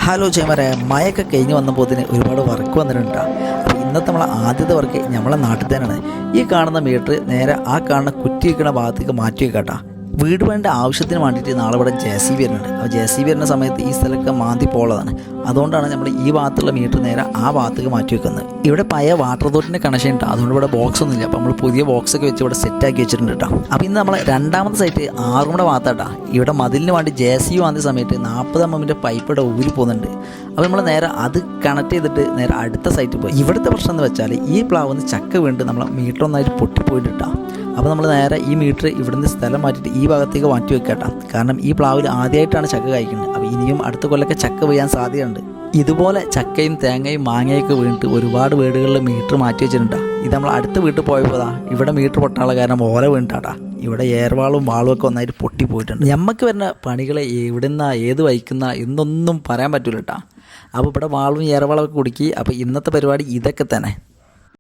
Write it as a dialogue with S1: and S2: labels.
S1: Hello ചേമരെ, മഴയൊക്കെ കഴിഞ്ഞ് വന്നപ്പോൾ ഒരുപാട് വർക്ക് വന്നിട്ടുണ്ട്. അപ്പോൾ ഇന്നത്തെ നമ്മളെ ആദ്യത്തെ വർക്ക് നമ്മളെ നാട്ടിൽ തന്നെയാണ്. ഈ കാണുന്ന മീറ്റർ നേരെ ആ കാണുന്ന കുറ്റി വയ്ക്കുന്ന ഭാഗത്തേക്ക് മാറ്റി വെക്കാട്ടാ. വീട് വേണ്ട ആവശ്യത്തിന് വേണ്ടിയിട്ട് നാളെ ഇവിടെ JCB വരുന്നുണ്ട്. അപ്പോൾ JCB വരുന്ന സമയത്ത് ഈ സ്ഥലമൊക്കെ മാന്തി പോളതാണ്. അതുകൊണ്ടാണ് നമ്മൾ ഈ ഭാഗത്തുള്ള മീറ്റർ നേരെ ആ ഭാഗത്തേക്ക് മാറ്റി വെക്കുന്നത്. ഇവിടെ പഴയ വാട്ടർ അതോറിറ്റിൻ്റെ കണക്ഷൻ ഉണ്ട്, അതുകൊണ്ട് ഇവിടെ ബോക്സ് ഒന്നുമില്ല. അപ്പോൾ നമ്മൾ പുതിയ ബോക്സൊക്കെ വെച്ച് ഇവിടെ സെറ്റാക്കി വെച്ചിട്ടുണ്ട് കേട്ടോ. അപ്പോൾ ഇന്ന് നമ്മളെ രണ്ടാമത്തെ സൈറ്റ് ആറുമുടെ ഭാഗത്താട്ടാ. ഇവിടെ മതിലിന് വേണ്ടി JCB മാന്തിയ സമയത്ത് 40 mm പൈപ്പ് ഇവിടെ ഊരി പോകുന്നുണ്ട്. അപ്പോൾ നമ്മൾ നേരെ അത് കണക്ട് ചെയ്തിട്ട് നേരെ അടുത്ത സൈറ്റിൽ പോയി. ഇവിടുത്തെ പ്രശ്നം എന്ന് വെച്ചാൽ ഈ പ്ലാവ് ചക്ക വീണ്ട് നമ്മളെ മീറ്റർ ഒന്നായിട്ട് പൊട്ടിപ്പോയിട്ടാ. അപ്പോൾ നമ്മൾ നേരെ ഈ മീറ്റർ ഇവിടുന്ന് സ്ഥലം മാറ്റിയിട്ട് ഈ ഭാഗത്തേക്ക് മാറ്റി വെക്കട്ടാ. കാരണം ഈ പ്ലാവിൽ ആദ്യമായിട്ടാണ് ചക്ക കഴിക്കുന്നത്. അപ്പോൾ ഇനിയും അടുത്ത കൊല്ലമൊക്കെ ചക്ക പെയ്യാൻ സാധ്യതയുണ്ട്. ഇതുപോലെ ചക്കയും തേങ്ങയും മാങ്ങയൊക്കെ വീണിട്ട് ഒരുപാട് വീടുകളിൽ മീറ്റർ മാറ്റി വെച്ചിട്ടുണ്ട്. ഇത് നമ്മൾ അടുത്ത വീട്ടിൽ പോയപ്പോഴാ ഇവിടെ മീറ്റർ പൊട്ടാനുള്ള കാരണം ഓല വീണിട്ടാടാ. ഇവിടെ ഏർവാളും വാളും ഒക്കെ ഒന്നായിട്ട് പൊട്ടിപ്പോയിട്ടുണ്ട്. ഞമ്മക്ക് വരുന്ന പണികളെ എവിടുന്ന ഏത് വഹിക്കുന്ന എന്നൊന്നും പറയാൻ പറ്റൂല കേട്ടോ. അപ്പോൾ ഇവിടെ വാളും ഏർവാളൊക്കെ കുടുക്കി. അപ്പോൾ ഇന്നത്തെ പരിപാടി ഇതൊക്കെ തന്നെ.